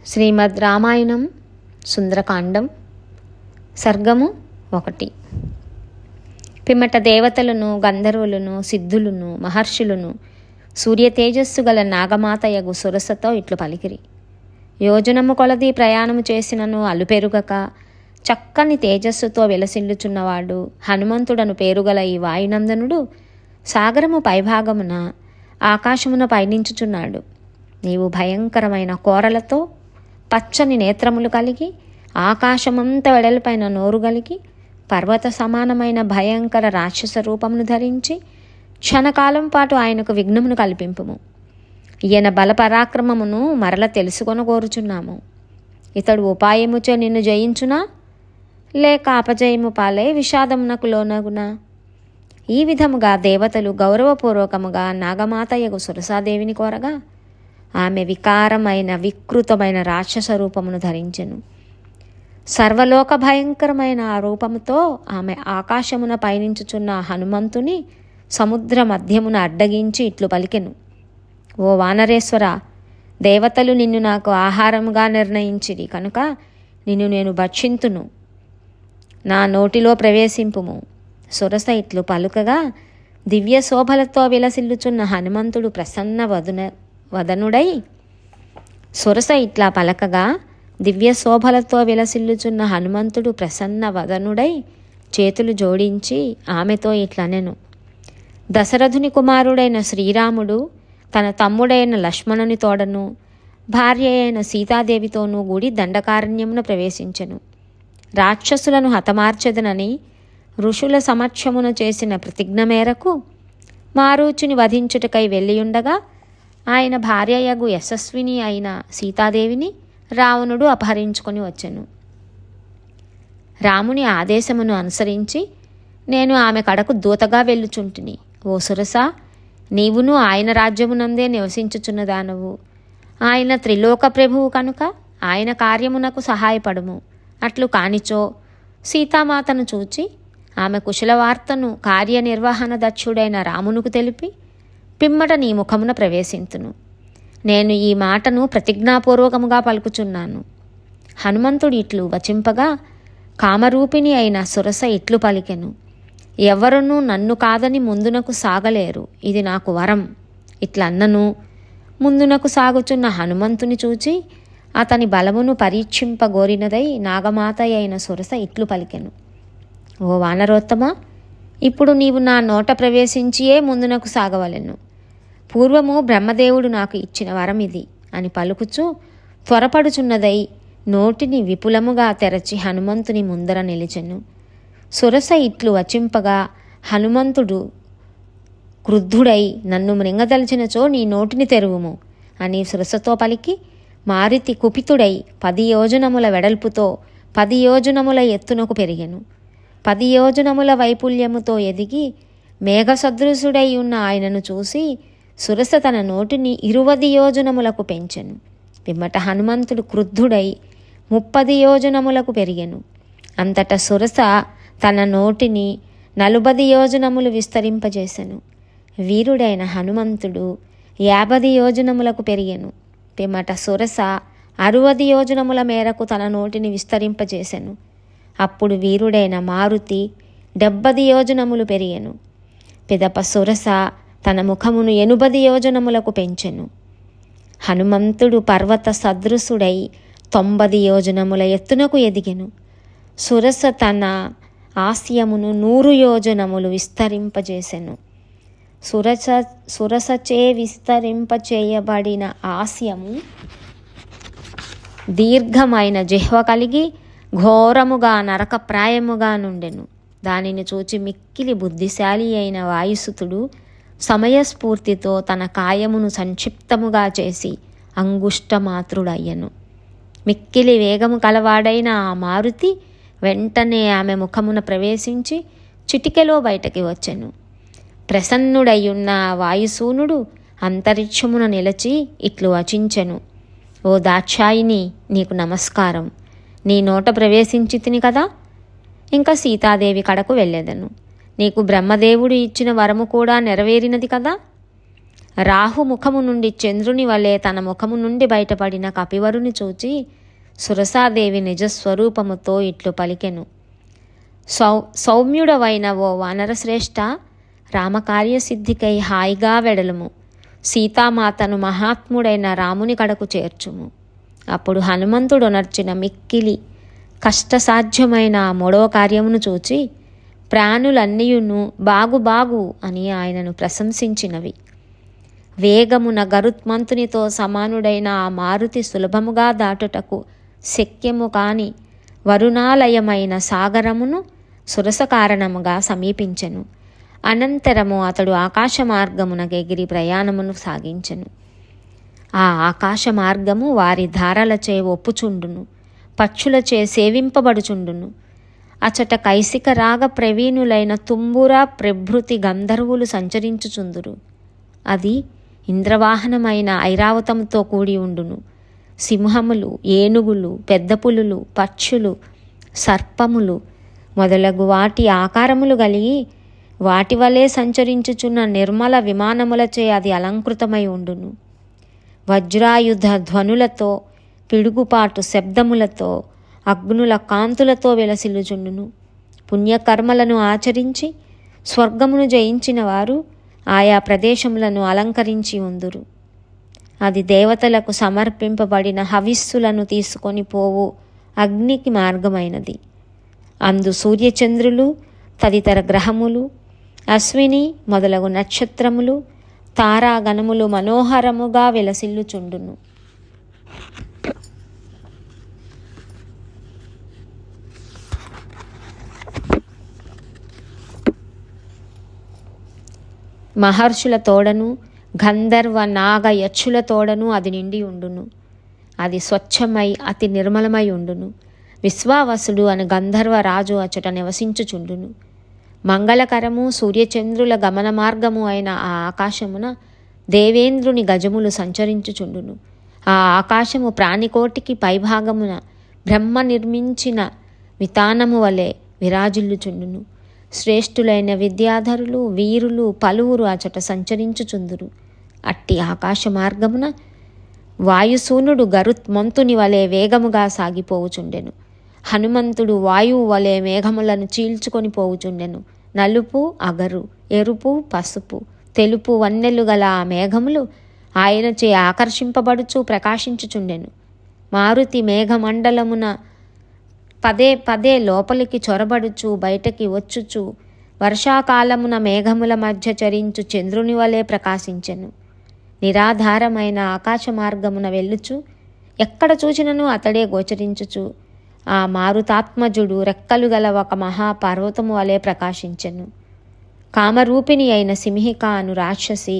శ్రీమద్ రామాయణం సుందరకాండం సర్గము 1. పిమ్మట దేవతలను గంధర్వులను సిద్ధులను మహర్షులను సూర్యతేజస్సు గల నాగమాతయగు సురసతో ఇట్లు పలికిరి. యోజనము కొలది ప్రయాణము చేసినను అలుపెరుగక చక్కని తేజస్సుతో వెలసిల్లుచున్నవాడు హనుమంతుడను పేరుగల ఈ వాయునందనుడు సాగరము పైభాగమున ఆకాశమున పయనించుచున్నాడు. నీవు భయంకరమైన కోరలతో పచ్చని నేత్రములు కలిగి ఆకాశమంత వెడల్పైన నోరు కలిగి పర్వత సమానమైన భయంకర రాక్షస రూపమును ధరించి క్షణకాలం పాటు ఆయనకు విఘ్నమును కల్పింపుము. ఈయన బలపరాక్రమమును మరల తెలుసుకొని కోరుచున్నాము. ఇతడు ఉపాయముచే నిన్ను జయించునా లేక అపజయము పాలై విషాదమునకు లోనగునా? ఈ విధముగా దేవతలు గౌరవపూర్వకముగా నాగమాతయగు సురసాదేవిని కోరగా ఆమె వికారమైన వికృతమైన రాక్షస రూపమును ధరించెను. సర్వలోక భయంకరమైన ఆ రూపముతో ఆమె ఆకాశమున పయనించుచున్న హనుమంతుని సముద్ర మధ్యమున అడ్డగించి ఇట్లు పలికెను. ఓ వానరేశ్వర, దేవతలు నిన్ను నాకు ఆహారముగా నిర్ణయించిరి కనుక నిన్ను నేను భక్షింతును. నా నోటిలో ప్రవేశింపుము. సురస ఇట్లు పలుకగా దివ్య శోభలతో విలసిల్లుచున్న హనుమంతుడు ప్రసన్న వదనుడై సురస ఇట్లా పలకగా దివ్య శోభలతో విలసిల్లుచున్న హనుమంతుడు ప్రసన్న వదనుడై చేతులు జోడించి ఆమెతో ఇట్లనెను. దశరథుని కుమారుడైన శ్రీరాముడు తన తమ్ముడైన లక్ష్మణుని తోడను భార్య అయిన సీతాదేవితోనూ కూడి దండకారణ్యమున ప్రవేశించెను. రాక్షసులను హతమార్చెదనని ఋషుల సమక్షమున చేసిన ప్రతిజ్ఞ మేరకు మారీచుని వధించుటకై వెళ్ళియుండగా ఆయన భార్యయగు యశస్విని అయిన సీతాదేవిని రావణుడు అపహరించుకొని వచ్చెను. రాముని ఆదేశమును అనుసరించి నేను ఆమె కడకు దూతగా వెళ్ళుచుంటిని. ఓ సురస, నీవును ఆయన రాజ్యమునందే నివసించుచున్నదానవు. ఆయన త్రిలోక ప్రభువు కనుక ఆయన కార్యమునకు సహాయపడుము. అట్లు కానిచో సీతామాతను చూచి ఆమె కుశలవార్తను కార్యనిర్వహణ దక్షుడైన రామునకు తెలిపి పిమ్మట నీ ముఖమున ప్రవేశింతును. నేను ఈ మాటను ప్రతిజ్ఞాపూర్వకముగా పలుకుచున్నాను. హనుమంతుడు ఇట్లు వచింపగా కామరూపిణి అయిన సురస ఇట్లు పలికెను. ఎవరునూ నన్ను కాదని ముందునకు సాగలేరు, ఇది నాకు వరం. ఇట్లన్నను ముందునకు సాగుచున్న హనుమంతుని చూచి అతని బలమును పరీక్షింపగోరినదై నాగమాత అయిన సురస ఇట్లు పలికెను. ఓ వానరోత్తమ, ఇప్పుడు నీవు నా నోట ప్రవేశించియే ముందునకు సాగవలెను. పూర్వము బ్రహ్మదేవుడు నాకు ఇచ్చిన వరం ఇది అని పలుకుచూ త్వరపడుచున్నదై నోటిని విపులముగా తెరచి హనుమంతుని ముందర నిలిచెను. సురస ఇట్లు వచింపగా హనుమంతుడు క్రుద్ధుడై నన్ను మృంగదలిచినచో నీ నోటిని తెరువుము అని సురసతో పలికి మారుతి కుపితుడై 10 యోజనముల వెడల్పుతో 10 యోజనముల ఎత్తునకు పెరిగెను. 10 యోజనముల వైపుల్యముతో ఎదిగి మేఘసదృశుడై ఉన్న ఆయనను చూసి సురస తన నోటిని 20 యోజనములకు పెంచెను. పిమ్మట హనుమంతుడు క్రుద్ధుడై 30 యోజనములకు పెరిగెను. అంతటా సురస తన నోటిని 40 యోజనములు విస్తరింపజేసెను. వీరుడైన హనుమంతుడు 50 యోజనములకు పెరిగెను. పిమ్మట సురస 60 యోజనముల మేరకు తన నోటిని విస్తరింపజేసెను. అప్పుడు వీరుడైన మారుతి 70 యోజనములు పెరిగెను. పిదప సురస తన ముఖమును 80 యోజనములకు పెంచెను. హనుమంతుడు పర్వత సదృశుడై 90 యోజనముల ఎత్తునకు ఎదిగెను. సురస తన ఆస్యమును 100 యోజనములు విస్తరింపజేసెను. సురసచే విస్తరింపచేయబడిన ఆస్యము దీర్ఘమైన జిహ్వ కలిగి ఘోరముగా నరకప్రాయముగా నుండెను. దానిని చూచి మిక్కిలి బుద్ధిశాలి అయిన వాయుసుతుడు సమయస్ఫూర్తితో తన కాయమును సంక్షిప్తముగా చేసి అంగుష్టమాత్రుడయ్యను. మిక్కిలి వేగము కలవాడైన ఆ మారుతి వెంటనే ఆమె ముఖమున ప్రవేశించి చిటికెలో బయటకి వచ్చెను. ప్రసన్నుడయ్యున్న వాయుసూనుడు అంతరిక్షమున నిలచి ఇట్లు వచించెను. ఓ దాక్షాయిని, నీకు నమస్కారం. నీ నోట ప్రవేశించి తిని కదా, ఇంకా సీతాదేవి కడకు వెళ్ళేదను. నీకు బ్రహ్మదేవుడు ఇచ్చిన వరము కూడా నెరవేరినది కదా. రాహు ముఖము నుండి చంద్రుని వలె తన ముఖము నుండి బయటపడిన కపివరుని చూచి సురసాదేవి నిజస్వరూపముతో ఇట్లు పలికెను. సౌమ్యుడవైన ఓ వానరశ్రేష్ఠ, రామకార్యసిద్ధికై హాయిగా వెడలుము. సీతామాతను మహాత్ముడైన రాముని కడకు చేర్చుము. అప్పుడు హనుమంతుడొనర్చిన మిక్కిలి కష్టసాధ్యమైన ఆ మూడవ కార్యమును చూచి ప్రాణులన్నీయును బాగు అని ఆయనను ప్రశంసించినవి. వేగమున గరుత్మంతునితో సమానుడైన ఆ మారుతి సులభముగా దాటుటకు శక్యము కాని వరుణాలయమైన సాగరమును సురస కారణముగా సమీపించెను. అనంతరము అతడు ఆకాశ మార్గమున ఎగిరి ప్రయాణమును సాగించెను. ఆ ఆకాశ మార్గము వారి ధారలచే ఒప్పుచుండును, పక్షులచే సేవింపబడుచుండును. అచట కైసిక రాగ ప్రవీణులైన తుంబుర ప్రభృతి గంధర్వులు సంచరించుచుందురు. అది ఇంద్రవాహనమైన ఐరావతముతో కూడి ఉండును. సింహములు, ఏనుగులు, పెద్ద పులులు, పక్షులు, సర్పములు మొదలగు వాటి ఆకారములు కలిగి వాటి వలె సంచరించుచున్న నిర్మల విమానములచే అది అలంకృతమై ఉండును. వజ్రాయుధ ధ్వనులతో, పిడుగుపాటు శబ్దములతో, అగ్నుల కాంతులతో వెలసిల్లుచుండును. పుణ్యకర్మలను ఆచరించి స్వర్గమును జయించిన వారు ఆయా ప్రదేశములను అలంకరించి ఉందురు. అది దేవతలకు సమర్పింపబడిన హవిస్సులను తీసుకొని పోవు అగ్నికి మార్గమైనది. అందు సూర్యచంద్రులు, తదితర గ్రహములు, అశ్విని మొదలగు నక్షత్రములు, తారాగణములు మనోహరముగా వెలసిల్లుచుండును. మహర్షుల తోడను, గంధర్వ నాగ యక్షుల తోడను అది నిండి ఉండును. అది స్వచ్ఛమై అతి నిర్మలమై ఉండును. విశ్వావసుడు అని గంధర్వ రాజు అచట నివసించుచుండును. మంగళకరము సూర్యచంద్రుల గమన మార్గము అయిన ఆ ఆకాశమున దేవేంద్రుని గజములు సంచరించుచుండును. ఆ ఆకాశము ప్రాణికోటికి పైభాగమున బ్రహ్మ నిర్మించిన వితానము వలె విరాజిల్లుచుండును. శ్రేష్ఠులైన విద్యాధరులు, వీరులు పలువురు అచట సంచరించుచుందురు. అట్టి ఆకాశ మార్గమున వాయుసూనుడు గరుత్మంతుని వలె వేగముగా సాగిపోవుచుండెను. హనుమంతుడు వాయువు వలె మేఘములను చీల్చుకొని పోవుచుండెను. నలుపు, అగరు, ఎరుపు, పసుపు, తెలుపు వన్నెలు గల ఆ మేఘములు ఆయనచే ఆకర్షింపబడుచు ప్రకాశించుచుండెను. మారుతి మేఘమండలమున పదే లోపలికి చొరబడుచు బయటకి వచ్చుచు వర్షాకాలమున మేఘముల మధ్య చరించు చంద్రుని వలె ప్రకాశించెను. నిరాధారమైన ఆకాశ మార్గమున వెళ్ళుచు ఎక్కడ చూచినను అతడే గోచరించుచు ఆ మారుతాత్మజుడు రెక్కలు గల ఒక మహాపర్వతము వలె ప్రకాశించెను. కామరూపిణి అయిన సింహిక అను రాక్షసి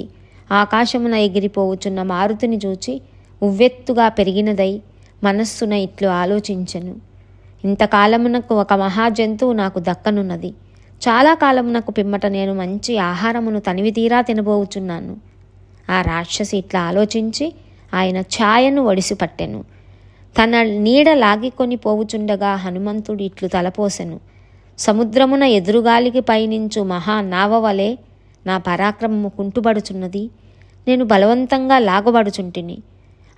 ఆకాశమున ఎగిరిపోవుచున్న మారుతిని చూచి ఉవ్వెత్తుగా పెరిగినదై మనస్సున ఇట్లు ఆలోచించెను. ఇంతకాలమునకు ఒక మహాజంతువు నాకు దక్కనున్నది. చాలా కాలమునకు పిమ్మట నేను మంచి ఆహారమును తనివి తీరా తినబోచున్నాను. ఆ రాక్షసి ఇట్లా ఆలోచించి ఆయన ఛాయను ఒడిసి పట్టెను. తన నీడ లాగికొని పోవుచుండగా హనుమంతుడు ఇట్లు తలపోసెను. సముద్రమున ఎదురుగాలికి పయనించు మహానావ వలె నా పరాక్రమము కుంటుబడుచున్నది. నేను బలవంతంగా లాగబడుచుంటిని.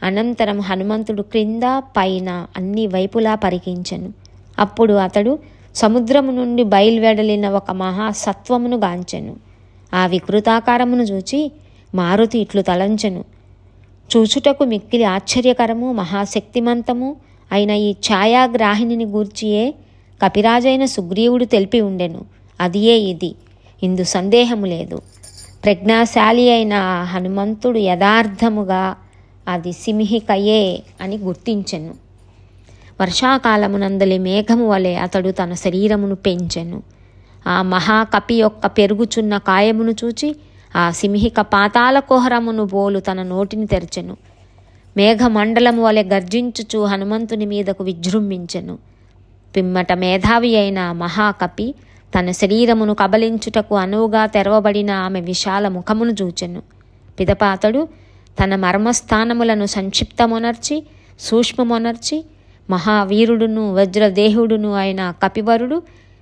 అనంతరం హనుమంతుడు క్రింద పైన అన్ని వైపులా పరికించెను. అప్పుడు అతడు సముద్రము నుండి బయలువెడలిన ఒక మహాసత్వమును గాంచెను. ఆ వికృతాకారమును చూచి మారుతి ఇట్లు తలంచెను. చూచుటకు మిక్కిలి ఆశ్చర్యకరము మహాశక్తిమంతము అయిన ఈ ఛాయాగ్రాహిణిని గూర్చియే కపిరాజైన సుగ్రీవుడు తెలిపి ఉండెను. అదియే ఇది, ఇందు సందేహము లేదు. ప్రజ్ఞాశాలి అయిన ఆ హనుమంతుడు యథార్థముగా అది సింహికయే అని గుర్తించెను. వర్షాకాలమునందలి మేఘము వలె అతడు తన శరీరమును పెంచెను. ఆ మహాకపి యొక్క పెరుగుచున్న కాయమును చూచి ఆ సింహిక పాతాల కుహరమును బోలు తన నోటిని తెరచెను. మేఘమండలము వలె గర్జించుచు హనుమంతుని మీదకు విజృంభించెను. పిమ్మట మేధావి అయిన మహాకపి తన శరీరమును కబలించుటకు అనువుగా తెరవబడిన ఆమె విశాల ముఖమును చూచెను. పిదప అతడు తన మర్మస్థానములను సంక్షిప్తమొనర్చి సూక్ష్మమొనర్చి మహావీరుడును వజ్రదేహుడును అయిన కపివరుడు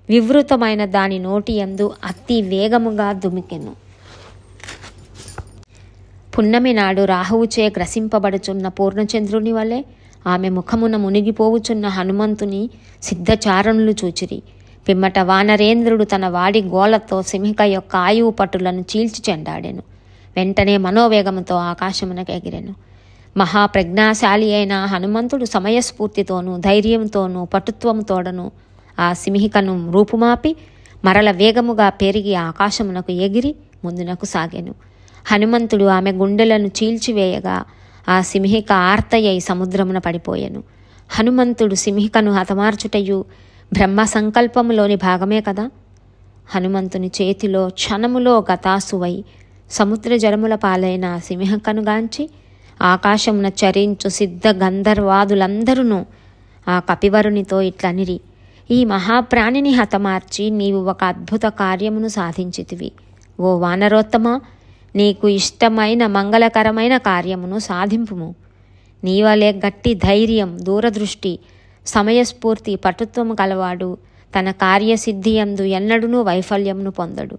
వివృతమైన దాని నోటి యందు అతి వేగముగా దుమికెను. పున్నమి నాడు రాహువుచే గ్రసింపబడుచున్న పూర్ణచంద్రుని వలె ఆమె ముఖమున మునిగిపోవుచున్న హనుమంతుని సిద్ధచారణులు చూచిరి. పిమ్మట వానరేంద్రుడు తన వాడి గోలతో సింహిక యొక్క ఆయువు పట్టులను చీల్చి చెండాడెను. వెంటనే మనోవేగముతో ఆకాశమునకు ఎగిరెను. మహాప్రజ్ఞాశాలి అయిన హనుమంతుడు సమయస్ఫూర్తితోనూ ధైర్యంతోనూ పటుత్వముతోడను ఆ సింహికను రూపుమాపి మరల వేగముగా పెరిగి ఆకాశమునకు ఎగిరి ముందునకు సాగెను. హనుమంతుడు ఆమె గుండెలను చీల్చివేయగా ఆ సింహిక ఆర్తయ్యై సముద్రమున పడిపోయెను. హనుమంతుడు సింహికను హతమార్చుటయు బ్రహ్మ సంకల్పములోని భాగమే కదా. హనుమంతుని చేతిలో క్షణములో గతాసువై సముద్ర జలముల పాలైన సింహికనుగాంచి ఆకాశమున చరించు సిద్ధ గంధర్వాదులందరూ ఆ కపివరునితో ఇట్లనిరి, ఈ మహాప్రాణిని హతమార్చి నీవు ఒక అద్భుత కార్యమును సాధించితివి. ఓ వానరోత్తమ, నీకు ఇష్టమైన మంగళకరమైన కార్యమును సాధింపుము. నీవలే గట్టి ధైర్యం, దూరదృష్టి, సమయస్ఫూర్తి, పటుత్వము కలవాడు తన కార్యసిద్ధియందు ఎన్నడూనూ వైఫల్యమును పొందడు.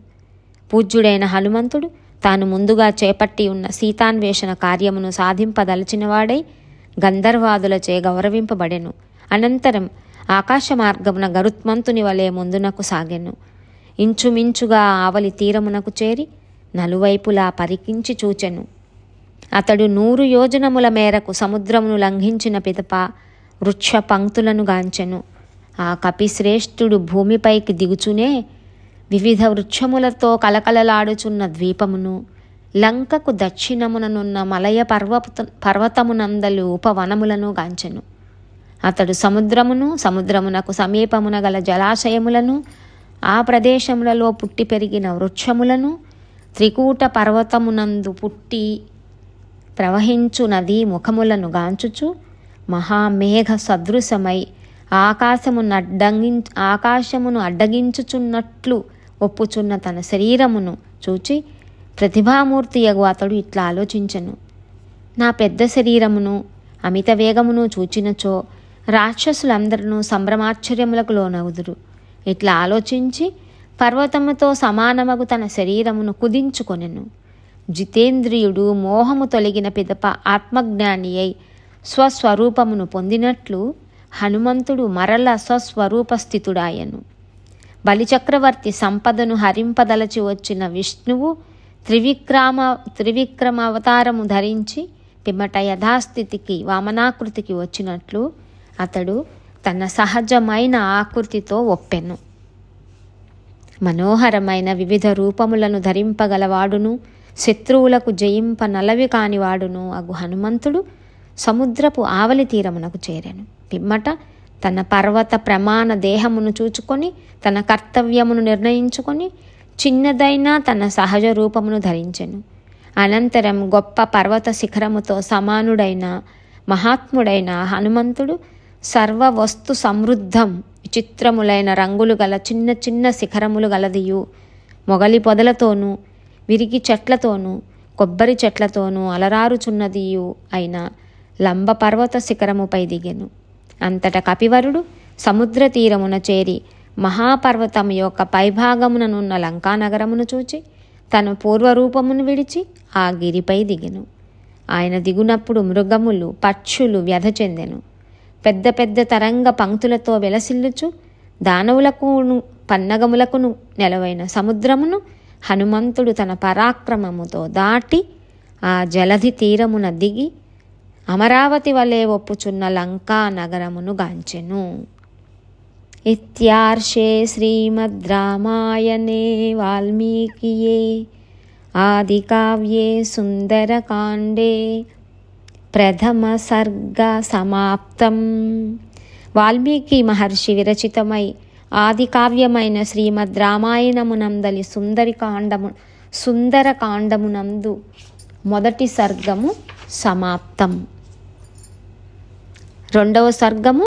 పూజ్యుడైన హనుమంతుడు తాను ముందుగా చేపట్టి ఉన్న సీతాన్వేషణ కార్యమును సాధింపదలచినవాడై గంధర్వాదులచే గౌరవింపబడెను. అనంతరం ఆకాశ మార్గమున గరుత్మంతుని వలె ముందునకు సాగెను. ఇంచుమించుగా ఆవలి తీరమునకు చేరి నలువైపులా పరికించి చూచెను. అతడు 100 యోజనముల మేరకు సముద్రమును లంఘించిన పిదప వృక్ష పంక్తులను గాంచెను. ఆ కపిశ్రేష్ఠుడు భూమిపైకి దిగుచునే వివిధ వృక్షములతో కలకలలాడుచున్న ద్వీపమును, లంకకు దక్షిణముననున్న మలయ పర్వతమునందలి ఉపవనములను గాంచెను. అతడు సముద్రమునకు సమీపమున గల జలాశయములను, ఆ ప్రదేశములలో పుట్టి పెరిగిన వృక్షములను, త్రికూట పర్వతమునందు పుట్టి ప్రవహించు నదీ ముఖములను గాంచుచు మహామేఘ సదృశమై ఆకాశమును అడ్డగించుచున్నట్లు ఒప్పుచున్న తన శరీరమును చూచి ప్రతిభామూర్తియగు అతడు ఇట్లా ఆలోచించెను, నా పెద్ద శరీరమును అమిత వేగమును చూచినచో రాక్షసులందరూ సంభ్రమాశ్చర్యములకు లోనగుదురు. ఇట్లా ఆలోచించి పర్వతముతో సమానమగు తన శరీరమును కుదించుకొనెను. జితేంద్రియుడు మోహము తొలగిన పిదప ఆత్మజ్ఞాని అయి స్వస్వరూపమును పొందినట్లు హనుమంతుడు మరల స్వస్వరూపస్థితుడాయను. బలిచక్రవర్తి సంపదను హరింపదలచి వచ్చిన విష్ణువు త్రివిక్రమావతారము ధరించి పిమ్మట యథాస్థితికి వామనాకృతికి వచ్చినట్లు అతడు తన సహజమైన ఆకృతితో ఒప్పెను. మనోహరమైన వివిధ రూపములను ధరింపగలవాడును, శత్రువులకు జయింప నలవి కానివాడును అగు హనుమంతుడు సముద్రపు ఆవలి తీరమునకు చేరెను. పిమ్మట తన పర్వత ప్రమాణ దేహమును చూచుకొని తన కర్తవ్యమును నిర్ణయించుకొని చిన్నదైన తన సహజ రూపమును ధరించెను. అనంతరం గొప్ప పర్వత శిఖరముతో సమానుడైన మహాత్ముడైన హనుమంతుడు సర్వవస్తు సమృద్ధం, విచిత్రములైన రంగులు గల చిన్న చిన్న శిఖరములు గలదియు, మొగలి పొదలతోనూ విరిగి చెట్లతోనూ కొబ్బరి చెట్లతోనూ అలరారుచున్నదియు అయిన లంబ పర్వత శిఖరముపై దిగెను. అంతట కపివరుడు సముద్ర తీరమున చేరి మహాపర్వతము యొక్క పైభాగముననున్న లంకానగరమును చూచి తన పూర్వరూపమును విడిచి ఆ గిరిపై దిగెను. ఆయన దిగునప్పుడు మృగములు, పక్షులు వ్యధ చెందెను. పెద్ద పెద్ద తరంగ పంక్తులతో వెలసిల్లుచు దానవులకును పన్నగములకును నెలవైన సముద్రమును హనుమంతుడు తన పరాక్రమముతో దాటి ఆ జలధి తీరమున దిగి అమరావతి వలె ఒప్పుచున్న లంకా నగరమును గాంచెను. ఇత్యార్షే శ్రీమద్ రామాయణే వాల్మీకియే ఆదికావ్యే సుందరకాండే ప్రథమ సర్గ సమాప్తం. వాల్మీకి మహర్షి విరచితమై ఆది కావ్యమైన శ్రీమద్ రామాయణమునందలి సుందరకాండమునందు మొదటి సర్గము సమాప్తం. రెండవ సర్గము